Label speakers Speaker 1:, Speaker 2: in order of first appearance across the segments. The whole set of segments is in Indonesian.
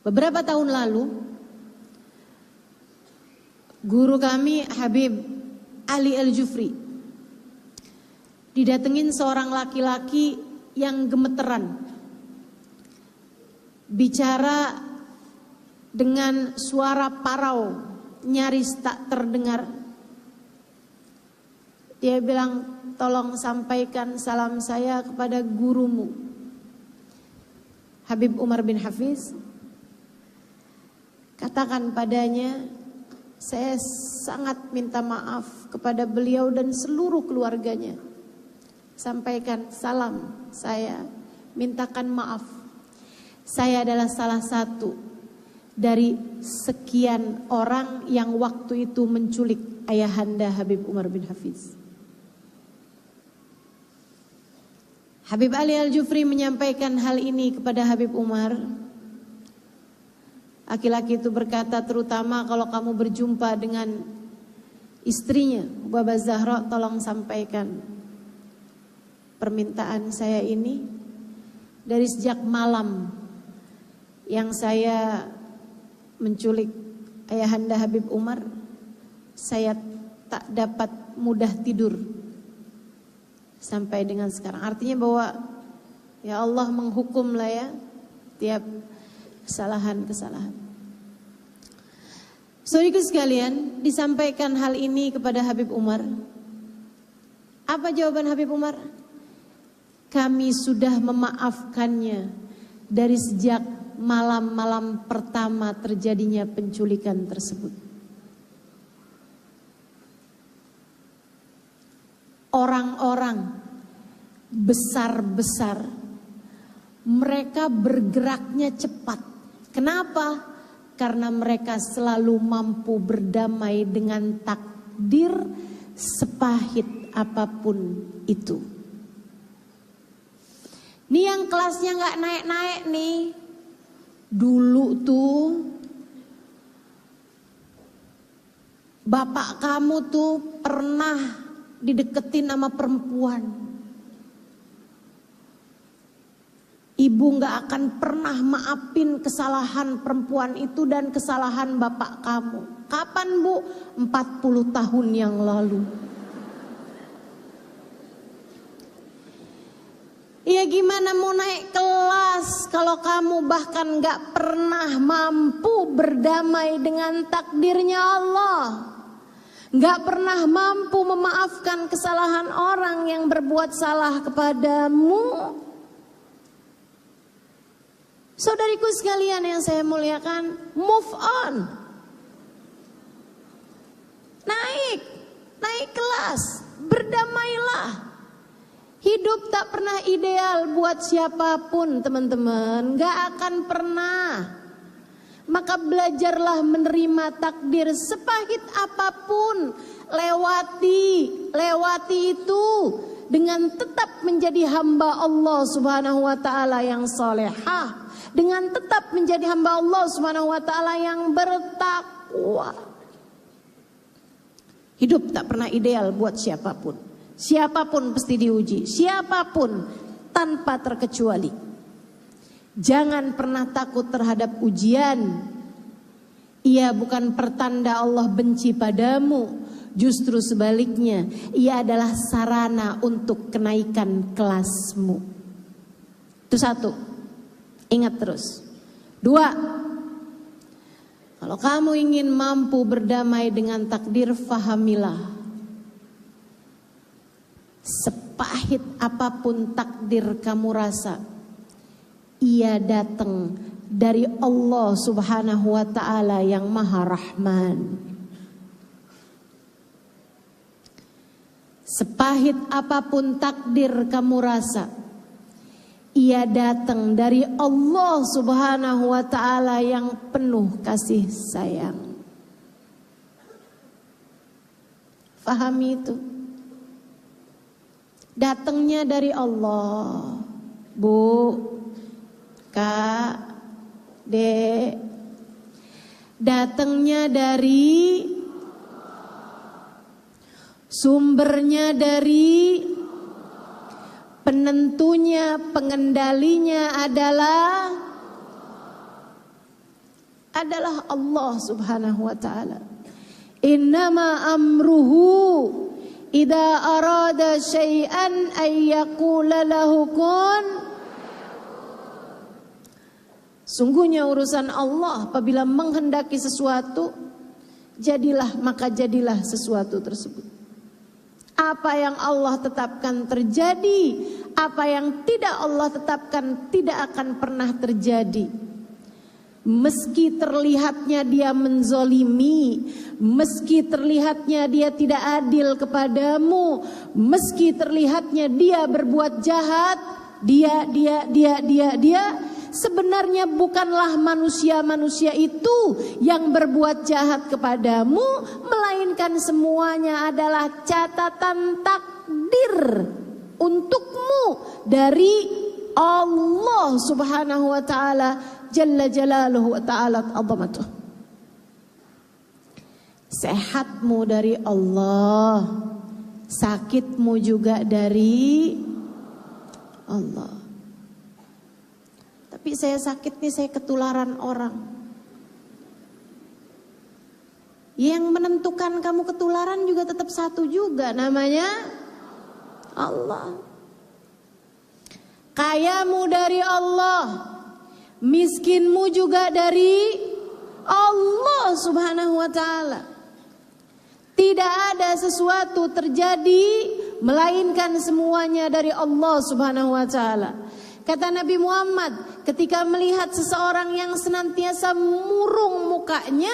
Speaker 1: Beberapa tahun lalu, guru kami Habib Ali Al-Jufri didatengin seorang laki-laki yang gemeteran, bicara dengan suara parau, nyaris tak terdengar. Dia bilang, tolong sampaikan salam saya kepada gurumu Habib Umar bin Hafiz. Katakan padanya, saya sangat minta maaf kepada beliau dan seluruh keluarganya. Sampaikan salam saya, mintakan maaf. Saya adalah salah satu dari sekian orang yang waktu itu menculik ayahanda Habib Umar bin Hafiz. Habib Ali Al-Jufri menyampaikan hal ini kepada Habib Umar. Laki-laki itu berkata, terutama kalau kamu berjumpa dengan istrinya, Baba Zahra, tolong sampaikan permintaan saya ini. Dari sejak malam yang saya menculik ayahanda Habib Umar, saya tak dapat mudah tidur sampai dengan sekarang. Artinya bahwa ya Allah menghukumlah ya tiap kesalahan-kesalahan. Saudaraku sekalian, disampaikan hal ini kepada Habib Umar. Apa jawaban Habib Umar? Kami sudah memaafkannya dari sejak malam-malam pertama terjadinya penculikan tersebut. Orang-orang besar-besar, mereka bergeraknya cepat. Kenapa? Karena mereka selalu mampu berdamai dengan takdir sepahit apapun itu. Nih yang kelasnya gak naik-naik nih. Dulu tuh bapak kamu tuh pernah dideketin sama perempuan. Ibu gak akan pernah maafin kesalahan perempuan itu dan kesalahan bapak kamu. Kapan Bu? 40 tahun yang lalu. Ya gimana mau naik kelas kalau kamu bahkan gak pernah mampu berdamai dengan takdirnya Allah. Gak pernah mampu memaafkan kesalahan orang yang berbuat salah kepadamu. Saudariku sekalian yang saya muliakan, move on. Naik kelas, berdamailah. Hidup tak pernah ideal buat siapapun teman-teman, gak akan pernah. Maka belajarlah menerima takdir sepahit apapun. Lewati itu dengan tetap menjadi hamba Allah Subhanahu wa taala yang salehah. Dengan tetap menjadi hamba Allah Subhanahu wa taala yang bertakwa. Hidup tak pernah ideal buat siapapun. Siapapun pasti diuji, siapapun tanpa terkecuali. Jangan pernah takut terhadap ujian. Ia bukan pertanda Allah benci padamu, justru sebaliknya, ia adalah sarana untuk kenaikan kelasmu. Itu satu. Ingat terus. 2. Kalau kamu ingin mampu berdamai dengan takdir, fahamilah. Sepahit apapun takdir kamu rasa, ia datang dari Allah Subhanahu wa taala yang Maha Rahman. Sepahit apapun takdir kamu rasa, ia datang dari Allah Subhanahu wa taala yang penuh kasih sayang. Fahami itu. Datangnya dari Allah. Bu, Kak, Dek. Datangnya dari, sumbernya dari, penentunya, pengendalinya adalah adalah Allah Subhanahu wa taala. Innama amruhu idza arada syai'an ay yaqula lahu kun. Sungguhnya urusan Allah apabila menghendaki sesuatu, jadilah maka jadilah sesuatu tersebut. Apa yang Allah tetapkan terjadi, apa yang tidak Allah tetapkan tidak akan pernah terjadi. Meski terlihatnya dia menzolimi, meski terlihatnya dia tidak adil kepadamu, meski terlihatnya dia berbuat jahat, dia sebenarnya bukanlah manusia-manusia itu yang berbuat jahat kepadamu, melainkan semuanya adalah catatan takdir untukmu dari Allah Subhanahu wa taala Jalla Jalaluhu wa ta'ala azamatuh. Sehatmu dari Allah, sakitmu juga dari Allah. Tapi saya sakit nih, saya ketularan orang. Yang menentukan kamu ketularan juga tetap satu juga, namanya Allah. Kayamu dari Allah, miskinmu juga dari Allah Subhanahu wa ta'ala. Tidak ada sesuatu terjadi melainkan semuanya dari Allah Subhanahu wa ta'ala. Kata Nabi Muhammad ketika melihat seseorang yang senantiasa murung mukanya,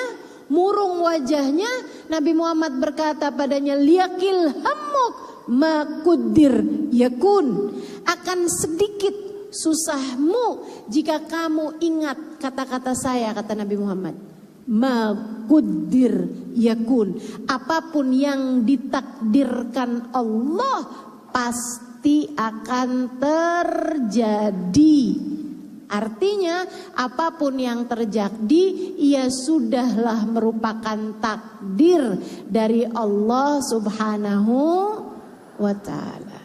Speaker 1: murung wajahnya, Nabi Muhammad berkata padanya, liyakil hammuk makudir yakun. Akan sedikit susahmu jika kamu ingat kata-kata saya, kata Nabi Muhammad. Makudir yakun. Apapun yang ditakdirkan Allah pasti akan terjadi. Artinya apapun yang terjadi, ia sudahlah merupakan takdir dari Allah Subhanahu wa ta'ala.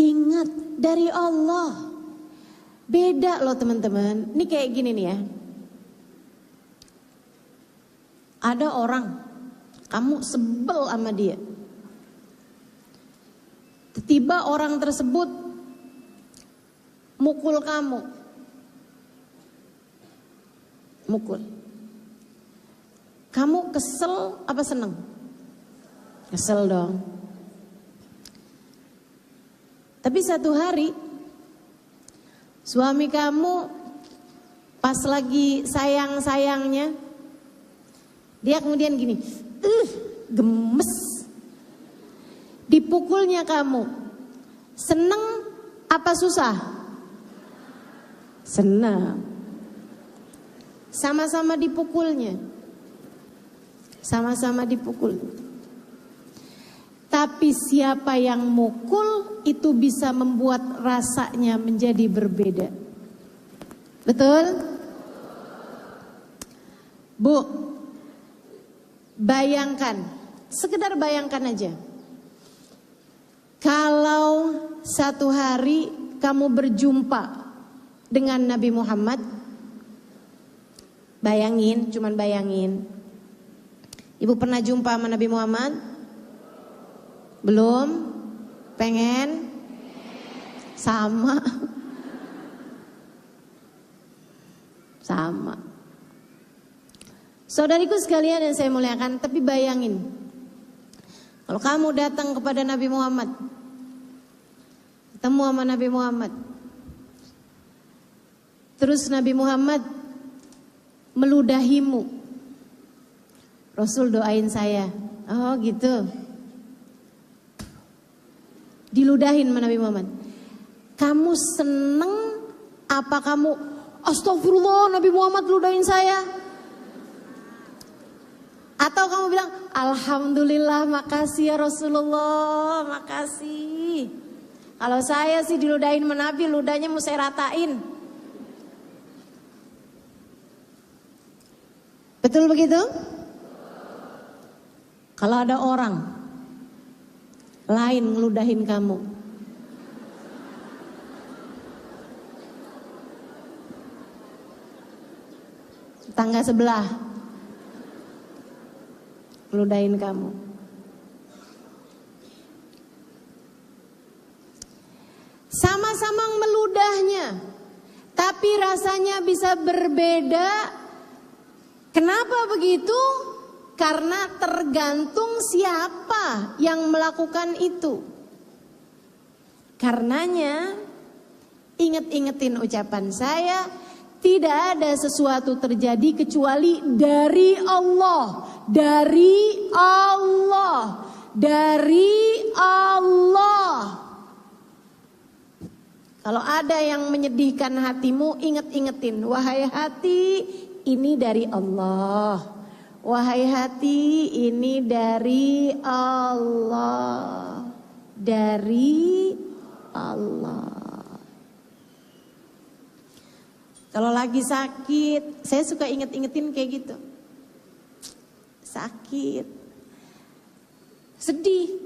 Speaker 1: Ingat, dari Allah. Beda loh teman-teman. Ini kayak gini nih ya. Ada orang, kamu sebel sama dia. Tiba orang tersebut mukul kamu. Mukul. Kamu kesel apa seneng? Kesel dong. Tapi satu hari suami kamu pas lagi sayang-sayangnya, dia kemudian gini, gemes. Dipukulnya kamu, seneng apa susah? Senang. Sama-sama dipukulnya. Sama-sama dipukul. Tapi siapa yang mukul itu bisa membuat rasanya menjadi berbeda. Betul? Bu, bayangkan, sekedar bayangkan aja. Kalau satu hari kamu berjumpa dengan Nabi Muhammad, bayangin, cuman bayangin. Ibu pernah jumpa sama Nabi Muhammad? Belum? Pengen? Sama. Sama. Saudariku sekalian yang saya muliakan, tapi bayangin. Kalau kamu datang kepada Nabi Muhammad, ketemu sama Nabi Muhammad, terus Nabi Muhammad meludahimu, Rasul doain saya. Oh gitu. Diludahin sama Nabi Muhammad. Kamu seneng apa kamu astagfirullah Nabi Muhammad ludahin saya? Atau kamu bilang alhamdulillah makasih ya Rasulullah, makasih. Kalau saya sih diludahin sama Nabi, ludahnya mau saya ratain. Betul begitu? Kalau ada orang lain ngeludahin kamu, Tangga sebelah ludahin kamu. Sama-sama meludahnya, tapi rasanya bisa berbeda. Kenapa begitu? Karena tergantung siapa yang melakukan itu. Karenanya, ingetin ucapan saya, tidak ada sesuatu terjadi kecuali dari Allah, dari Allah, dari Allah. Kalau ada yang menyedihkan hatimu, ingetin, wahai hati, ini dari Allah. Wahai hati, ini dari Allah. Dari Allah. Kalau lagi sakit, saya suka ingetin kayak gitu. Sakit, sedih,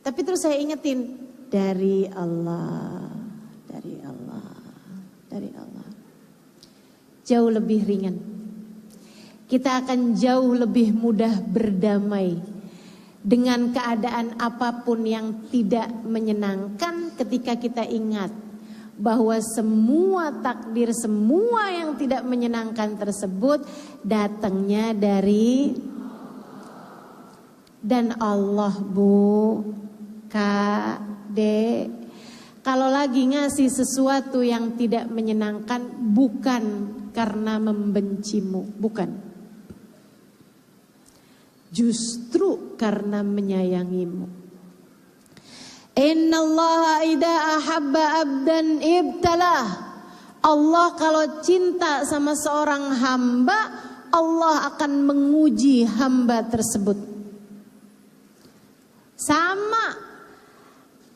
Speaker 1: tapi terus saya ingetin dari Allah, dari Allah, dari Allah. Jauh lebih ringan. Kita akan jauh lebih mudah berdamai dengan keadaan apapun yang tidak menyenangkan ketika kita ingat bahwa semua takdir, semua yang tidak menyenangkan tersebut datangnya dari dan Allah, Bu, Kak, Dek. Kalau lagi ngasih sesuatu yang tidak menyenangkan bukan karena membencimu, bukan. Justru karena menyayangimu. Innallaha idza ahabba abdan ibtalah. Allah kalau cinta sama seorang hamba, Allah akan menguji hamba tersebut. Sama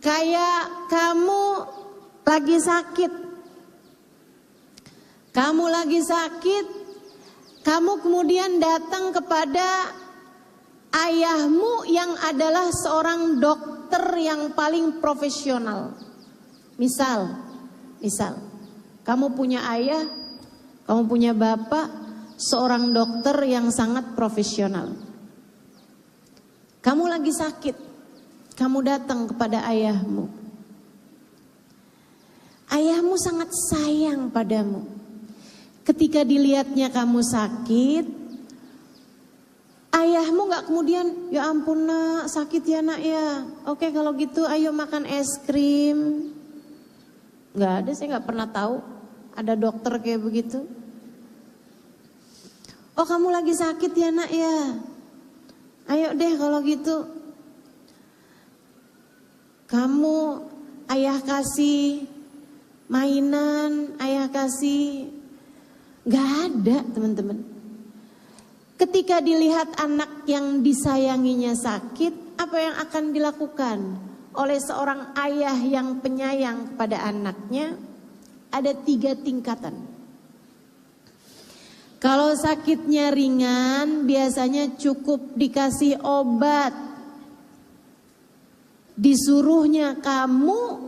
Speaker 1: kayak kamu lagi sakit. Kamu lagi sakit, kamu kemudian datang kepada ayahmu yang adalah seorang dokter yang paling profesional. Misal, kamu punya ayah, kamu punya bapak, seorang dokter yang sangat profesional. Kamu lagi sakit, kamu datang kepada ayahmu. Ayahmu sangat sayang padamu. Ketika dilihatnya kamu sakit, ayahmu gak kemudian, ya ampun nak, sakit ya nak ya. Oke kalau gitu ayo makan es krim. Gak ada, saya gak pernah tahu ada dokter kayak begitu. Oh kamu lagi sakit ya nak ya. Ayo deh kalau gitu. Kamu ayah kasih mainan, ayah kasih. Gak ada teman-teman. Ketika dilihat anak yang disayanginya sakit, apa yang akan dilakukan oleh seorang ayah yang penyayang kepada anaknya? Ada 3 tingkatan. Kalau sakitnya ringan, biasanya cukup dikasih obat. Disuruhnya kamu,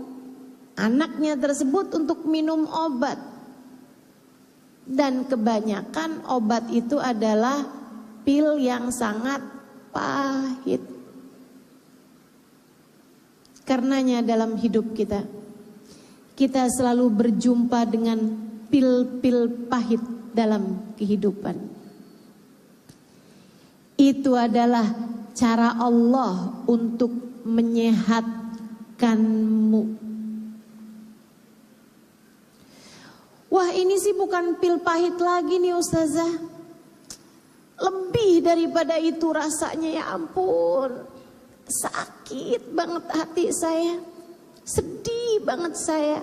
Speaker 1: anaknya tersebut untuk minum obat. Dan kebanyakan obat itu adalah pil yang sangat pahit. Karenanya dalam hidup kita selalu berjumpa dengan pil-pil pahit dalam kehidupan. Itu adalah cara Allah untuk menyehatkanmu. Wah ini sih bukan pil pahit lagi nih Ustazah. Lebih daripada itu rasanya, ya ampun. Sakit banget hati saya. Sedih banget saya.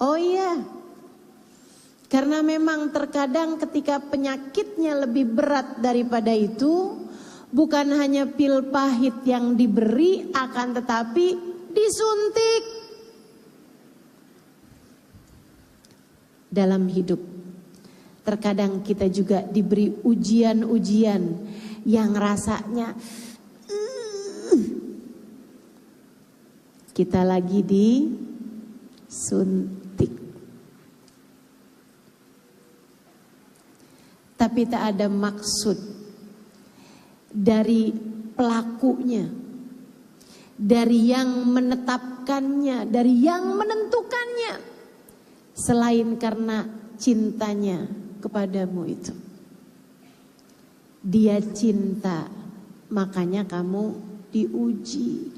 Speaker 1: Oh iya. Karena memang terkadang ketika penyakitnya lebih berat daripada itu, bukan hanya pil pahit yang diberi, akan tetapi disuntik. Dalam hidup terkadang kita juga diberi ujian-ujian yang rasanya kita lagi disuntik. tapi tak ada maksud dari pelakunya, dari yang menetapkannya, dari yang menentukannya, selain karena cintanya kepadamu itu. Dia cinta, makanya kamu diuji.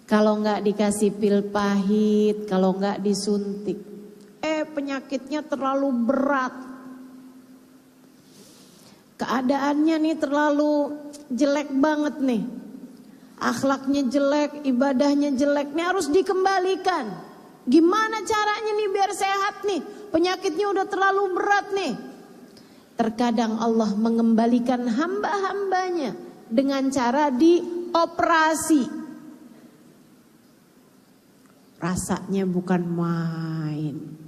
Speaker 1: Kalau nggak dikasih pil pahit, kalau nggak disuntik, penyakitnya terlalu berat. Keadaannya nih terlalu jelek banget nih. Akhlaknya jelek, ibadahnya jelek, nih harus dikembalikan. Gimana caranya nih biar sehat nih? Penyakitnya udah terlalu berat nih. Terkadang Allah mengembalikan hamba-hambanya dengan cara dioperasi. Rasanya bukan main.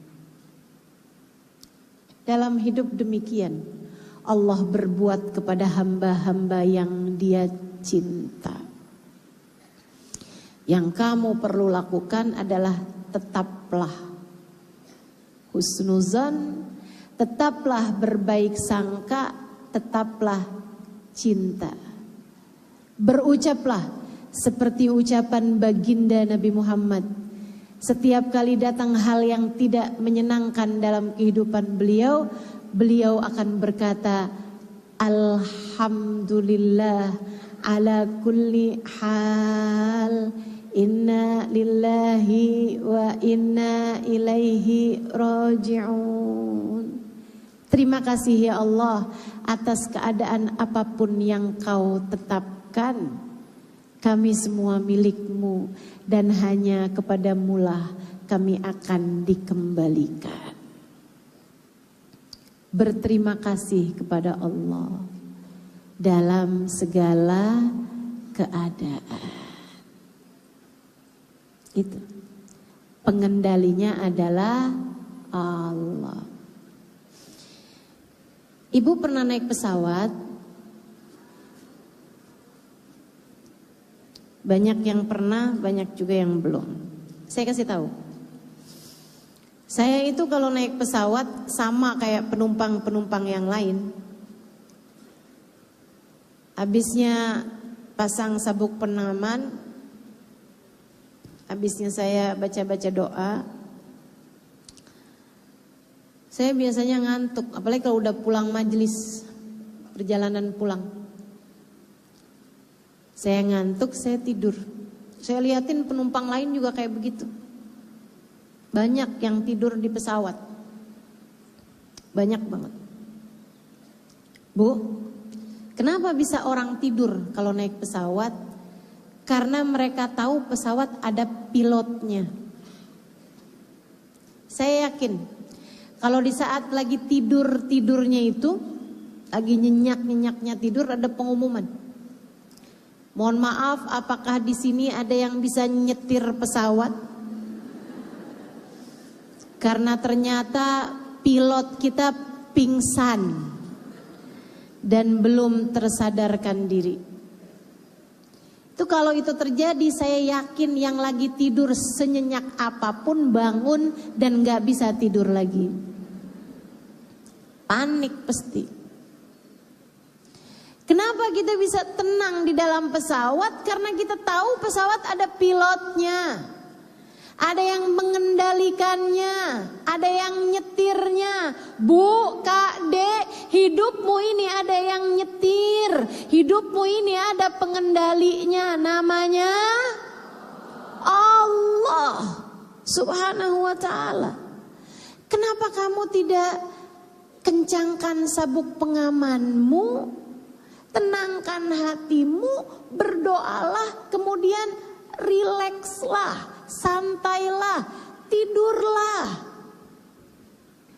Speaker 1: Dalam hidup demikian, Allah berbuat kepada hamba-hamba yang Dia cinta. Yang kamu perlu lakukan adalah tetaplah husnuzan, tetaplah berbaik sangka, tetaplah cinta. Berucaplah seperti ucapan baginda Nabi Muhammad. Setiap kali datang hal yang tidak menyenangkan dalam kehidupan beliau, beliau akan berkata, Alhamdulillah ala kulli hal, inna lillahi wa inna ilaihi raji'un. Terima kasih ya Allah atas keadaan apapun yang kau tetapkan. Kami semua milik-Mu dan hanya kepadamu-lah kami akan dikembalikan. Berterima kasih kepada Allah dalam segala keadaan. Itu. Pengendalinya adalah Allah. Ibu pernah naik pesawat? Banyak yang pernah, banyak juga yang belum. Saya kasih tahu. Saya itu kalau naik pesawat sama kayak penumpang-penumpang yang lain. Habisnya pasang sabuk pengaman, habisnya saya baca-baca doa. Saya biasanya ngantuk, apalagi kalau udah pulang majelis, perjalanan pulang. Saya ngantuk, saya tidur. Saya liatin penumpang lain juga kayak begitu. Banyak yang tidur di pesawat. Banyak banget. Bu, kenapa bisa orang tidur kalau naik pesawat? Karena mereka tahu pesawat ada pilotnya. Saya yakin kalau di saat lagi tidurnya itu, lagi nyenyak-nyenyaknya tidur, ada pengumuman. Mohon maaf, apakah di sini ada yang bisa nyetir pesawat? Karena ternyata pilot kita pingsan dan belum tersadarkan diri. Itu kalau itu terjadi, saya yakin yang lagi tidur senyenyak apapun bangun dan gak bisa tidur lagi. Panik pasti. Kenapa kita bisa tenang di dalam pesawat? Karena kita tahu pesawat ada pilotnya. Ada yang mengendalikannya, ada yang nyetirnya. Bu, Kak, Dek, hidupmu ini ada yang nyetir. Hidupmu ini ada pengendalinya, namanya Allah Subhanahu wa ta'ala. Kenapa kamu tidak kencangkan sabuk pengamanmu? Tenangkan hatimu, berdoalah, kemudian rilekslah, santailah, tidurlah.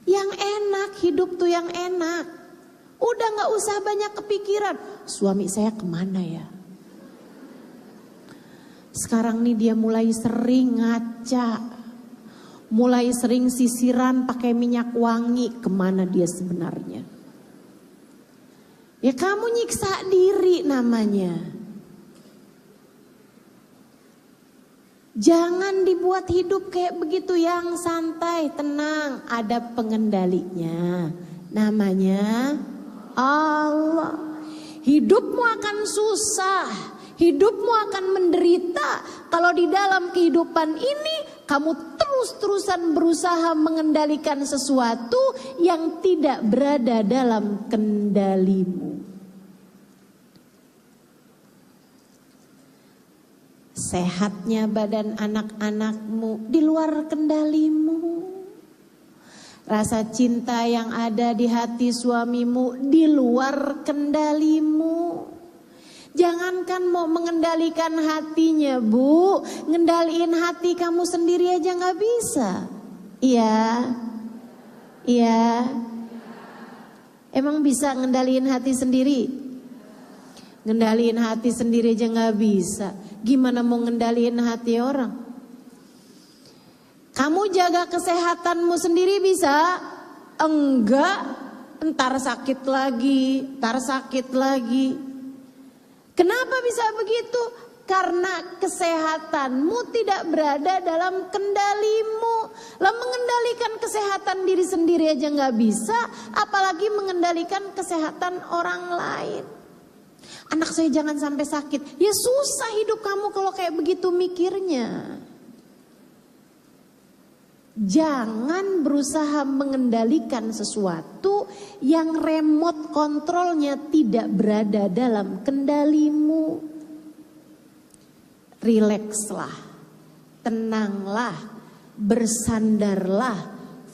Speaker 1: Yang enak, hidup tuh yang enak. Udah gak usah banyak kepikiran, suami saya kemana ya? Sekarang nih dia mulai sering ngaca, mulai sering sisiran pakai minyak wangi, kemana dia sebenarnya? Ya kamu nyiksa diri namanya. Jangan dibuat hidup kayak begitu, yang santai, tenang, ada pengendalinya. Namanya Allah. Hidupmu akan susah, hidupmu akan menderita kalau di dalam kehidupan ini kamu terus-terusan berusaha mengendalikan sesuatu yang tidak berada dalam kendalimu. Sehatnya badan anak-anakmu di luar kendalimu. Rasa cinta yang ada di hati suamimu di luar kendalimu. Jangankan mau mengendalikan hatinya, Bu, ngendaliin hati kamu sendiri aja gak bisa. Iya. Iya. Emang bisa ngendaliin hati sendiri? Ngendaliin hati sendiri aja gak bisa. Gimana mau ngendaliin hati orang? Kamu jaga kesehatanmu sendiri bisa? Enggak, entar sakit lagi, entar sakit lagi. Kenapa bisa begitu? Karena kesehatanmu tidak berada dalam kendalimu. Lah mengendalikan kesehatan diri sendiri aja nggak bisa, apalagi mengendalikan kesehatan orang lain. Anak saya jangan sampai sakit. Ya susah hidup kamu kalau kayak begitu mikirnya. Jangan berusaha mengendalikan sesuatu yang remote kontrolnya tidak berada dalam kendalimu. Rilekslah, tenanglah, bersandarlah,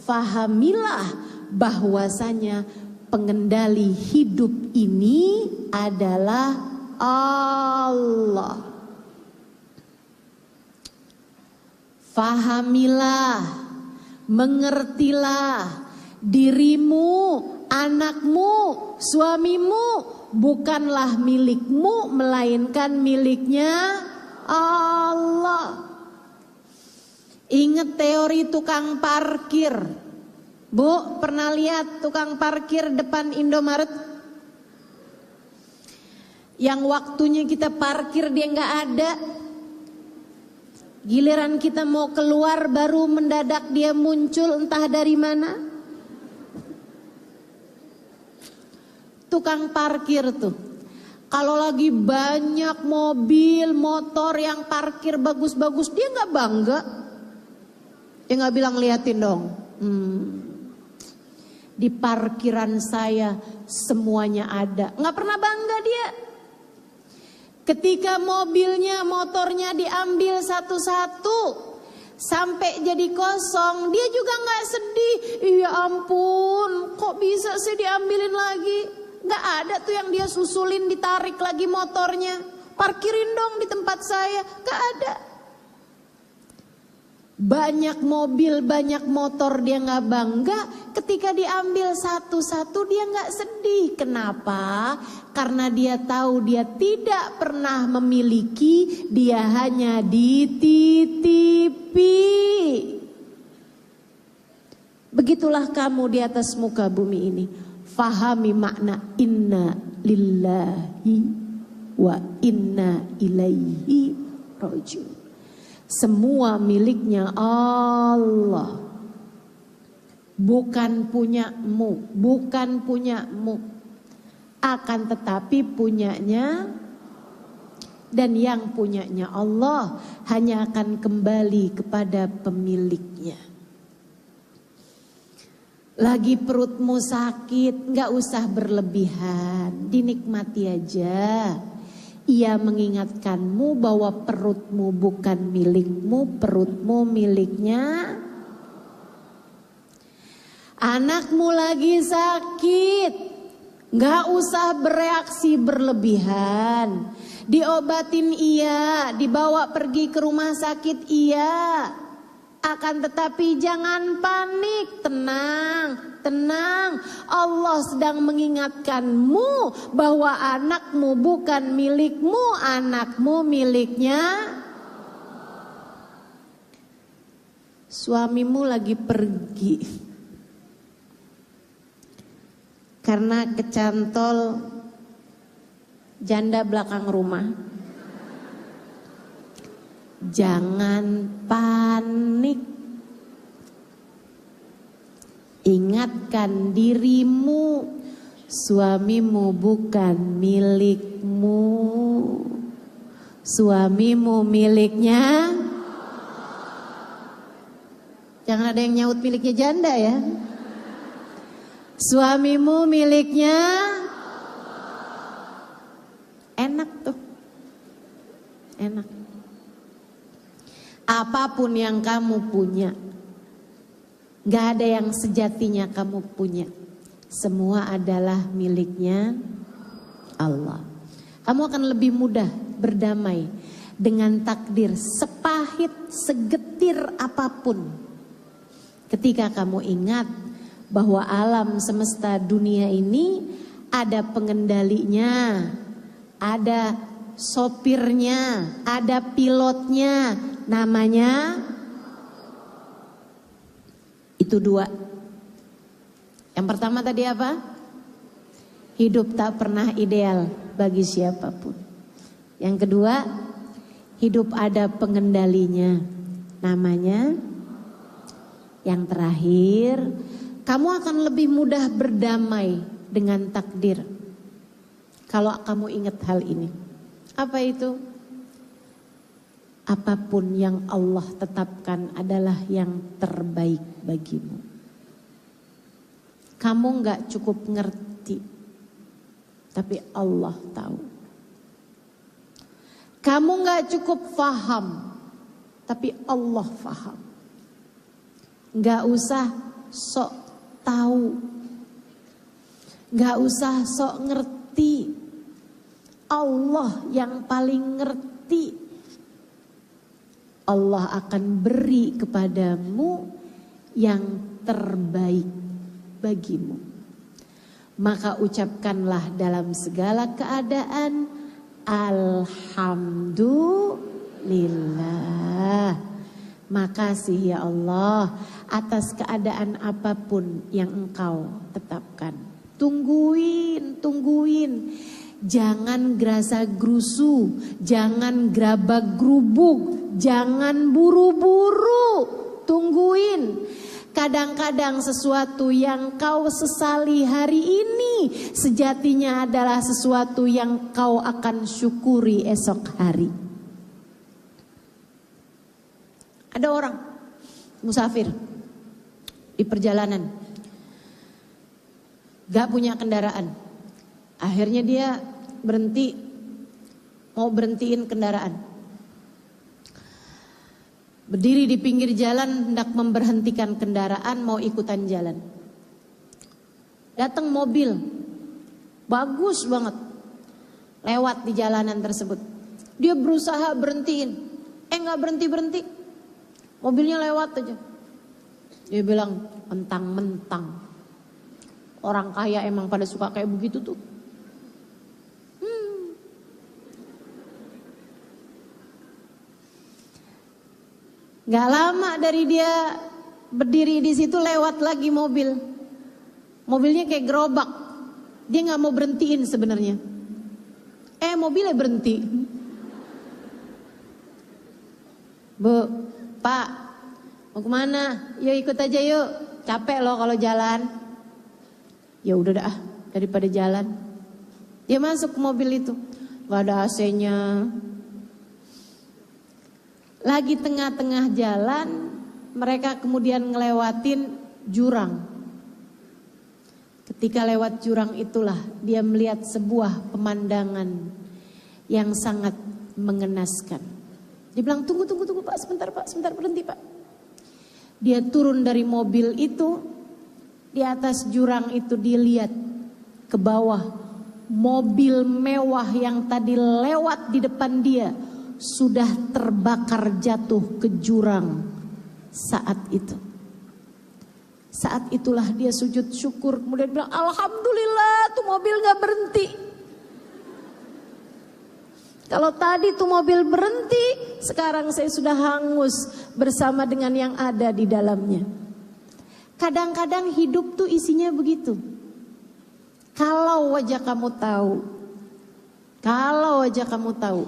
Speaker 1: fahamilah bahwasanya pengendali hidup ini adalah Allah. Fahamilah, mengertilah dirimu, anakmu, suamimu bukanlah milikmu melainkan miliknya Allah. Ingat teori tukang parkir. Bu, pernah lihat tukang parkir depan Indomaret? Yang waktunya kita parkir dia nggak ada. Giliran kita mau keluar baru mendadak dia muncul entah dari mana. Tukang parkir tuh. Kalau lagi banyak mobil, motor yang parkir bagus-bagus dia nggak bangga. Dia nggak bilang liatin dong. Di parkiran saya semuanya ada. Nggak pernah bangga dia. Ketika mobilnya, motornya diambil satu-satu sampai jadi kosong, dia juga nggak sedih. Iya ampun, kok bisa sih diambilin lagi? Nggak ada tuh yang dia susulin, ditarik lagi motornya. Parkirin dong di tempat saya, nggak ada. Banyak mobil, banyak motor dia nggak bangga. Ketika diambil satu-satu dia nggak sedih. Kenapa? Karena dia tahu dia tidak pernah memiliki, dia hanya dititipi. Begitulah kamu di atas muka bumi ini. Fahami makna inna lillahi wa inna ilaihi raji'un. Semua miliknya Allah. Bukan punyamu, bukan punyamu. Akan tetapi punyanya, dan yang punyanya Allah hanya akan kembali kepada pemiliknya. Lagi perutmu sakit, gak usah berlebihan, dinikmati aja. Ia mengingatkanmu bahwa perutmu bukan milikmu, perutmu miliknya. Anakmu lagi sakit, gak usah bereaksi berlebihan. Diobatin iya, dibawa pergi ke rumah sakit iya. Akan tetapi jangan panik, tenang, tenang. Allah sedang mengingatkanmu bahwa anakmu bukan milikmu, anakmu miliknya. Suamimu lagi pergi karena kecantol janda belakang rumah. Jangan panik. Ingatkan dirimu, suamimu bukan milikmu. Suamimu miliknya. Jangan ada yang nyaut miliknya janda ya. Suamimu miliknya. Enak tuh. Enak. Apapun yang kamu punya, gak ada yang sejatinya kamu punya. Semua adalah miliknya Allah. Kamu akan lebih mudah berdamai dengan takdir sepahit, segetir apapun. Ketika kamu ingat bahwa alam semesta dunia ini ada pengendalinya, ada sopirnya, ada pilotnya, namanya itu dua. Yang pertama tadi apa? Hidup tak pernah ideal bagi siapapun. Yang kedua, hidup ada pengendalinya, namanya. Yang terakhir, kamu akan lebih mudah berdamai dengan takdir kalau kamu ingat hal ini. Apa itu? Apapun yang Allah tetapkan adalah yang terbaik bagimu. Kamu gak cukup ngerti, tapi Allah tahu. Kamu gak cukup faham, tapi Allah faham. Gak usah sok tahu, gak usah sok ngerti. Allah yang paling ngerti. Allah akan beri kepadamu yang terbaik bagimu. Maka ucapkanlah dalam segala keadaan, alhamdulillah. Makasih ya Allah atas keadaan apapun yang Engkau tetapkan. Tungguin. Jangan gerasa gerusu, jangan gerabak gerubuk, jangan buru-buru. Tungguin. Kadang-kadang sesuatu yang kau sesali hari ini sejatinya adalah sesuatu yang kau akan syukuri esok hari. Ada orang musafir di perjalanan, gak punya kendaraan. Akhirnya dia berhenti, mau berhentiin kendaraan. Berdiri di pinggir jalan, hendak memberhentikan kendaraan, mau ikutan jalan. Datang mobil, bagus banget, lewat di jalanan tersebut. Dia berusaha berhentiin, gak berhenti-berhenti. Mobilnya lewat aja. Dia bilang, mentang-mentang orang kaya emang pada suka kayak begitu tuh. Gak lama dari dia berdiri di situ, lewat lagi mobil. Mobilnya kayak gerobak. Dia gak mau berhentiin sebenarnya. Mobilnya berhenti. Bu, Pak, mau kemana? Yuk ikut aja yuk. Capek loh kalau jalan. Ya udah dah, daripada jalan. Dia masuk ke mobil itu. Gak ada AC-nya. Lagi tengah-tengah jalan, mereka kemudian ngelewatin jurang. Ketika lewat jurang itulah dia melihat sebuah pemandangan yang sangat mengenaskan. Dia bilang, tunggu Pak, sebentar berhenti Pak. Dia turun dari mobil itu, di atas jurang itu dilihat ke bawah. Mobil mewah yang tadi lewat di depan dia sudah terbakar jatuh ke jurang saat itu. Saat itulah dia sujud syukur, kemudian bilang, alhamdulillah tuh mobil gak berhenti. Kalau tadi tuh mobil berhenti, sekarang saya sudah hangus bersama dengan yang ada di dalamnya. Kadang-kadang hidup tuh isinya begitu. Kalau aja kamu tahu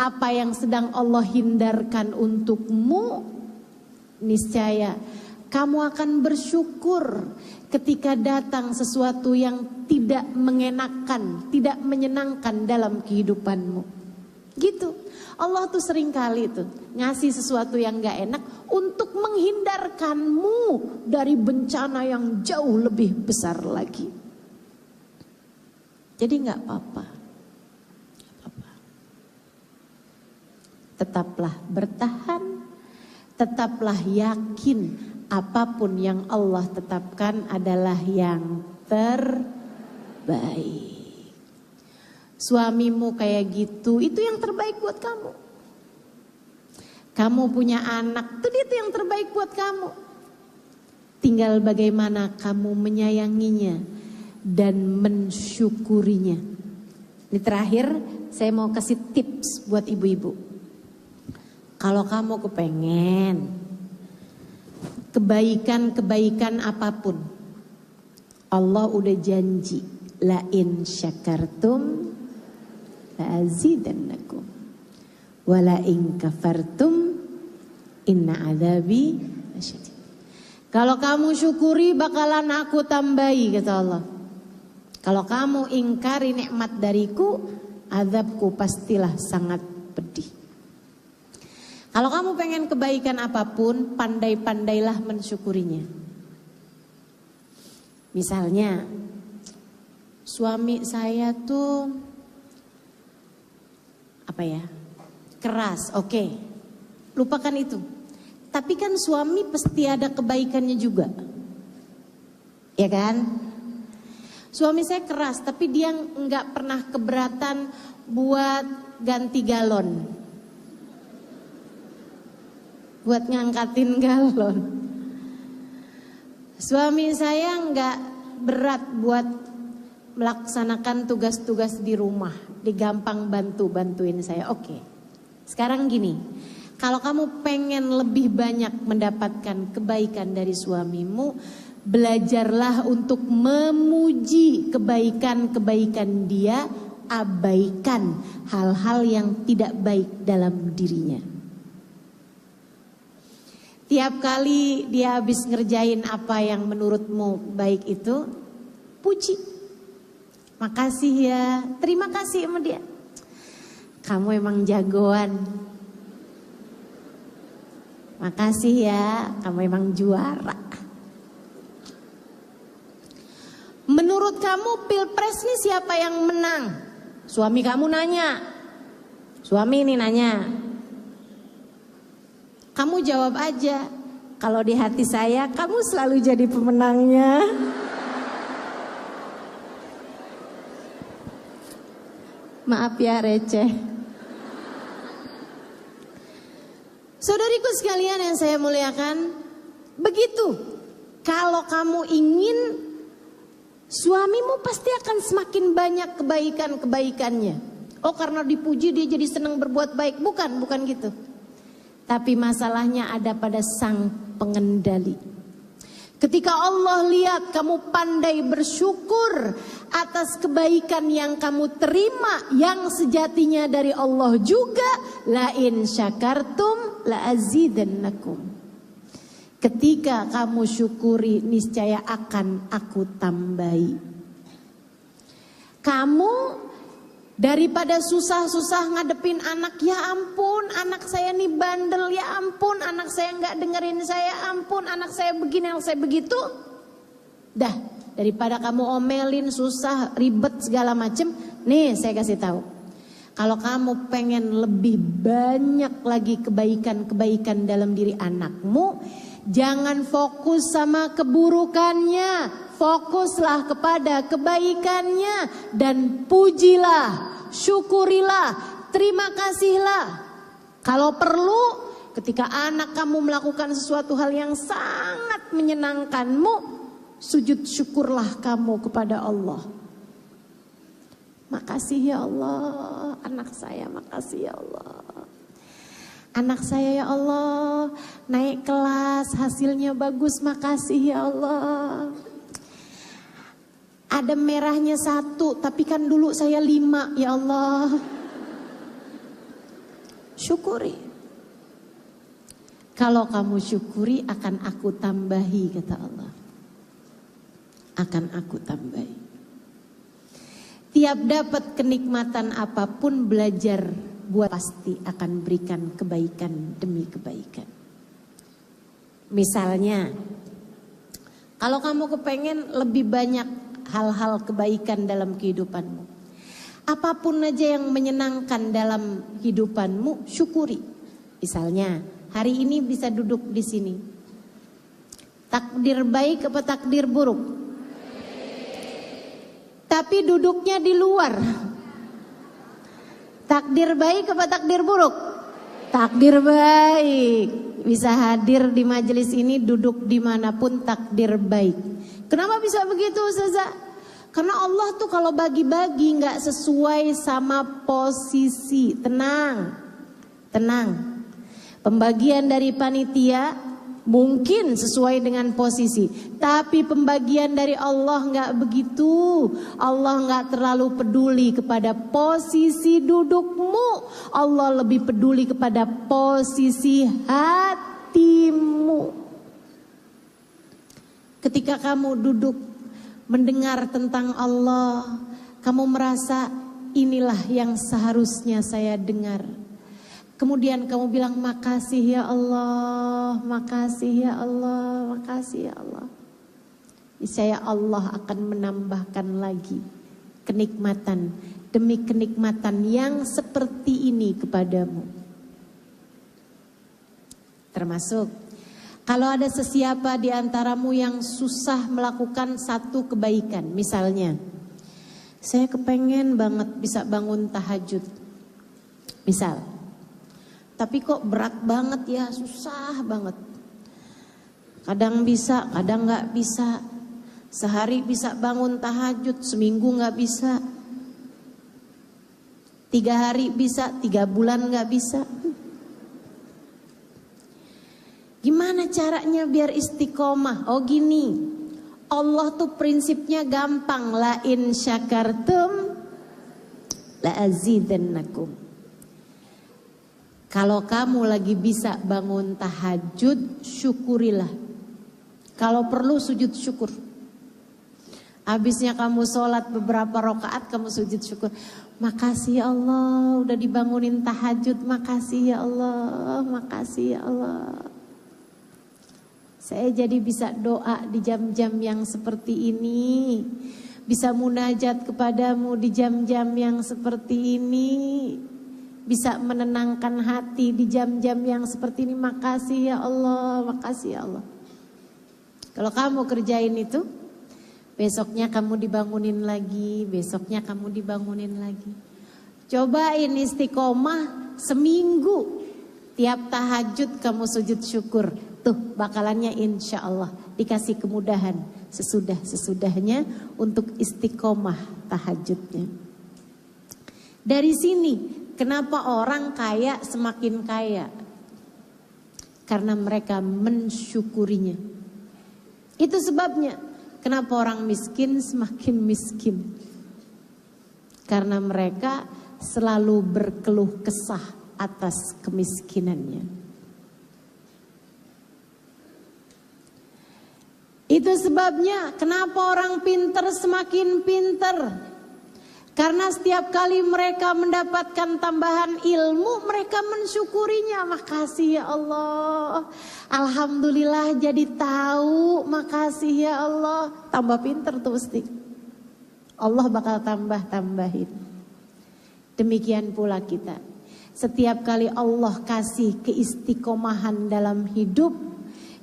Speaker 1: apa yang sedang Allah hindarkan untukmu, niscaya Kamu akan bersyukur ketika datang sesuatu yang tidak mengenakan, tidak menyenangkan dalam kehidupanmu. Gitu. Allah tuh sering kali tuh ngasih sesuatu yang gak enak untuk menghindarkanmu dari bencana yang jauh lebih besar lagi. Jadi gak apa-apa. Tetaplah bertahan, tetaplah yakin apapun yang Allah tetapkan adalah yang terbaik. Suamimu kayak gitu, itu yang terbaik buat kamu. Kamu punya anak, itu yang terbaik buat kamu. Tinggal bagaimana kamu menyayanginya dan mensyukurinya. Ini terakhir, saya mau kasih tips buat ibu-ibu. Kalau kamu kepengen kebaikan-kebaikan apapun, Allah udah janji, la in syakartum la azidannakum wa la in kafartum inna adzabi lasyadid. Kalau kamu syukuri bakalan aku tambahi, kata Allah. Kalau kamu ingkari nikmat dariku, azabku pastilah sangat pedih. Kalau kamu pengen kebaikan apapun, pandai-pandailah mensyukurinya. Misalnya, suami saya tuh keras, oke. Lupakan itu. Tapi kan suami pasti ada kebaikannya juga. Ya kan? Suami saya keras, tapi dia nggak pernah keberatan buat ganti galon. Buat ngangkatin galon. Suami saya nggak berat buat melaksanakan tugas-tugas di rumah, digampang bantuin saya. Oke. Sekarang gini, kalau kamu pengen lebih banyak mendapatkan kebaikan dari suamimu, belajarlah untuk memuji kebaikan-kebaikan dia, abaikan hal-hal yang tidak baik dalam dirinya. Tiap kali dia habis ngerjain apa yang menurutmu baik itu, puji. Makasih ya, terima kasih sama dia. Kamu emang jagoan. Makasih ya, kamu emang juara. Menurut kamu pilpres nih siapa yang menang? Suami kamu nanya. Suami ini nanya. Kamu jawab aja, kalau di hati saya kamu selalu jadi pemenangnya. Maaf ya receh. Saudariku sekalian yang saya muliakan, begitu. Kalau kamu ingin, suamimu pasti akan semakin banyak kebaikan-kebaikannya. Oh, karena dipuji dia jadi senang berbuat baik. Bukan gitu. Tapi masalahnya ada pada sang pengendali. Ketika Allah lihat kamu pandai bersyukur atas kebaikan yang kamu terima, yang sejatinya dari Allah juga, la in syakartum la azidannakum. Ketika kamu syukuri, niscaya akan aku tambahi. Kamu daripada susah-susah ngadepin anak, ya ampun anak saya nih bandel, ya ampun anak saya nggak dengerin saya, ampun anak saya begini, anak saya begitu. Dah, daripada kamu omelin susah, ribet segala macem, nih saya kasih tahu. Kalau kamu pengen lebih banyak lagi kebaikan-kebaikan dalam diri anakmu, jangan fokus sama keburukannya, fokuslah kepada kebaikannya dan pujilah, syukurilah, terima kasihlah. Kalau perlu, ketika anak kamu melakukan sesuatu hal yang sangat menyenangkanmu, sujud syukurlah kamu kepada Allah. Makasih ya Allah, anak saya, makasih ya Allah. Anak saya ya Allah, naik kelas, hasilnya bagus, makasih ya Allah. Ada merahnya 1, tapi kan dulu saya 5, ya Allah. Syukuri. Kalau kamu syukuri akan aku tambahi, kata Allah. Akan aku tambahi. Tiap dapat kenikmatan apapun belajar buat pasti akan berikan kebaikan demi kebaikan. Misalnya, kalau kamu kepengen lebih banyak hal-hal kebaikan dalam kehidupanmu, apapun aja yang menyenangkan dalam hidupanmu, syukuri. Misalnya, hari ini bisa duduk di sini. Takdir baik apa takdir buruk? Tapi duduknya di luar. Takdir baik apa takdir buruk? Takdir baik. Bisa hadir di majelis ini, duduk dimanapun, takdir baik. Kenapa bisa begitu, Ustazah? Karena Allah tuh kalau bagi-bagi gak sesuai sama posisi. Tenang. Pembagian dari panitia mungkin sesuai dengan posisi, tapi pembagian dari Allah gak begitu. Allah gak terlalu peduli kepada posisi dudukmu, Allah lebih peduli kepada posisi hatimu. Ketika kamu duduk mendengar tentang Allah, kamu merasa inilah yang seharusnya saya dengar. Kemudian kamu bilang makasih ya Allah, makasih ya Allah, makasih ya Allah. Niscaya Allah akan menambahkan lagi kenikmatan demi kenikmatan yang seperti ini kepadamu. Termasuk kalau ada sesiapa di antaramu yang susah melakukan satu kebaikan. Misalnya, saya kepengen banget bisa bangun tahajud. Misal. Tapi kok berat banget ya, susah banget. Kadang bisa, kadang gak bisa. Sehari bisa bangun tahajud, seminggu gak bisa. 3 hari bisa, 3 bulan gak bisa. Gimana caranya biar istiqomah? Oh gini, Allah tuh prinsipnya gampang. La in syakartum la azidannakum. Kalau kamu lagi bisa bangun tahajud, syukurilah. Kalau perlu sujud syukur. Habisnya kamu sholat beberapa rakaat, kamu sujud syukur. Makasih ya Allah, udah dibangunin tahajud. Makasih ya Allah, makasih ya Allah. Saya jadi bisa doa di jam-jam yang seperti ini. Bisa munajat kepadamu di jam-jam yang seperti ini. Bisa menenangkan hati di jam-jam yang seperti ini. Makasih ya Allah, makasih ya Allah. Kalau kamu kerjain itu, besoknya kamu dibangunin lagi, besoknya kamu dibangunin lagi. Cobain istiqomah seminggu. Tiap tahajud kamu sujud syukur. Tuh bakalannya insya Allah dikasih kemudahan sesudah-sesudahnya untuk istiqomah tahajudnya. Dari sini kenapa orang kaya semakin kaya? Karena mereka mensyukurinya. Itu sebabnya kenapa orang miskin semakin miskin. Karena mereka selalu berkeluh kesah atas kemiskinannya. Itu sebabnya kenapa orang pinter semakin pinter. Karena setiap kali mereka mendapatkan tambahan ilmu, mereka mensyukurinya. Makasih ya Allah. Alhamdulillah jadi tahu. Makasih ya Allah. Tambah pinter tuh mesti. Allah bakal tambahin. Demikian pula kita. Setiap kali Allah kasih keistiqomahan dalam hidup,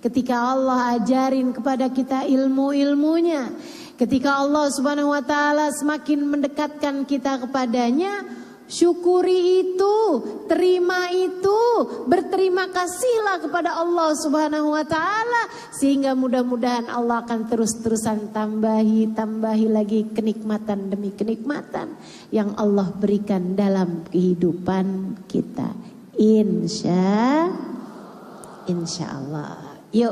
Speaker 1: ketika Allah ajarin kepada kita ilmu-ilmunya, ketika Allah Subhanahu wa taala semakin mendekatkan kita kepadanya, syukuri itu, terima itu, berterima kasihlah kepada Allah Subhanahu wa taala, sehingga mudah-mudahan Allah akan terus-terusan tambahi lagi kenikmatan demi kenikmatan yang Allah berikan dalam kehidupan kita. Insya Allah. Yuk,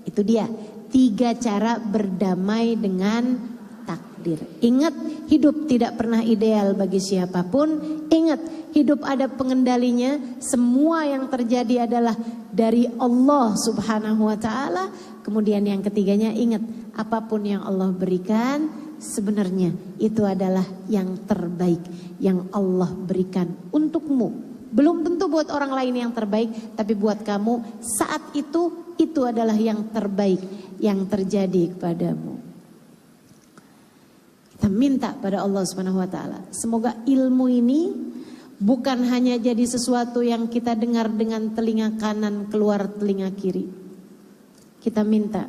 Speaker 1: itu dia 3 cara berdamai dengan takdir. Ingat, hidup tidak pernah ideal bagi siapapun. Ingat, hidup ada pengendalinya, semua yang terjadi adalah dari Allah Subhanahu wa taala. Kemudian yang ketiganya, ingat, apapun yang Allah berikan sebenarnya itu adalah yang terbaik yang Allah berikan untukmu. Belum tentu buat orang lain yang terbaik, tapi buat kamu saat itu adalah yang terbaik yang terjadi kepadamu. Kita minta pada Allah Subhanahu wa taala, semoga ilmu ini bukan hanya jadi sesuatu yang kita dengar dengan telinga kanan keluar telinga kiri. Kita minta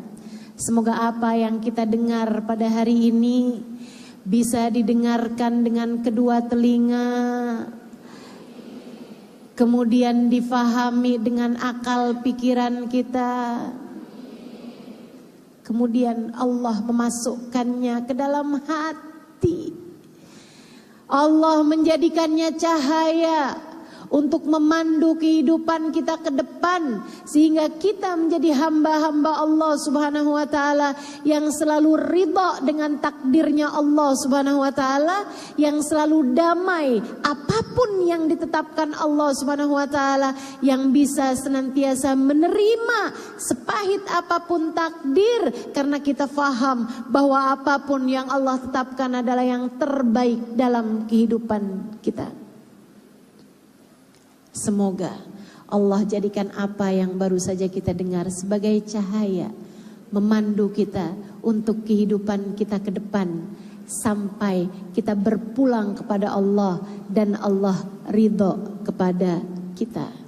Speaker 1: semoga apa yang kita dengar pada hari ini bisa didengarkan dengan kedua telinga, kemudian difahami dengan akal pikiran kita, kemudian Allah memasukkannya ke dalam hati. Allah menjadikannya cahaya untuk memandu kehidupan kita ke depan, sehingga kita menjadi hamba-hamba Allah Subhanahu wa taala yang selalu ridha dengan takdirnya Allah Subhanahu wa taala, yang selalu damai apapun yang ditetapkan Allah Subhanahu wa taala, yang bisa senantiasa menerima sepahit apapun takdir karena kita faham bahwa apapun yang Allah tetapkan adalah yang terbaik dalam kehidupan kita. Semoga Allah jadikan apa yang baru saja kita dengar sebagai cahaya memandu kita untuk kehidupan kita ke depan sampai kita berpulang kepada Allah dan Allah ridho kepada kita.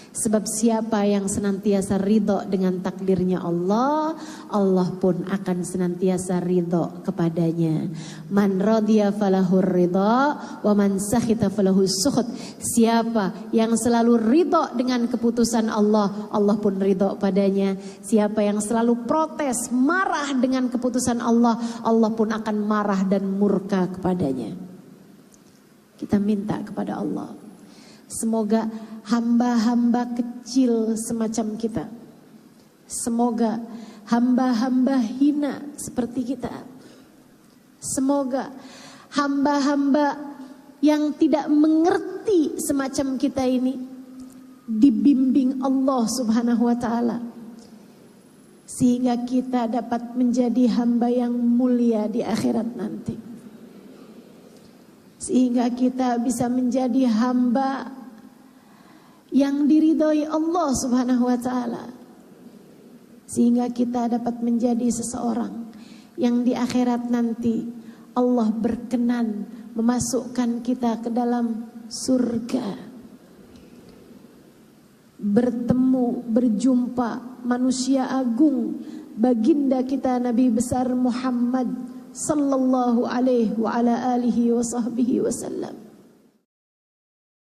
Speaker 1: Sebab siapa yang senantiasa ridho dengan takdirnya Allah, Allah pun akan senantiasa ridho kepadanya. Man radhiya falahur ridha wa man sakhita falahus sukhut. Siapa yang selalu ridho dengan keputusan Allah, Allah pun ridho padanya. Siapa yang selalu protes, marah dengan keputusan Allah, Allah pun akan marah dan murka kepadanya. Kita minta kepada Allah, semoga hamba-hamba kecil semacam kita, semoga hamba-hamba hina seperti kita, semoga hamba-hamba yang tidak mengerti semacam kita ini dibimbing Allah Subhanahu wa taala, sehingga kita dapat menjadi hamba yang mulia di akhirat nanti, sehingga kita bisa menjadi hamba yang diridhoi Allah Subhanahu wa taala, sehingga kita dapat menjadi seseorang yang di akhirat nanti Allah berkenan memasukkan kita ke dalam surga, bertemu, berjumpa manusia agung, baginda kita Nabi besar Muhammad sallallahu alaihi wa ala alihi wa sahbihi wasallam.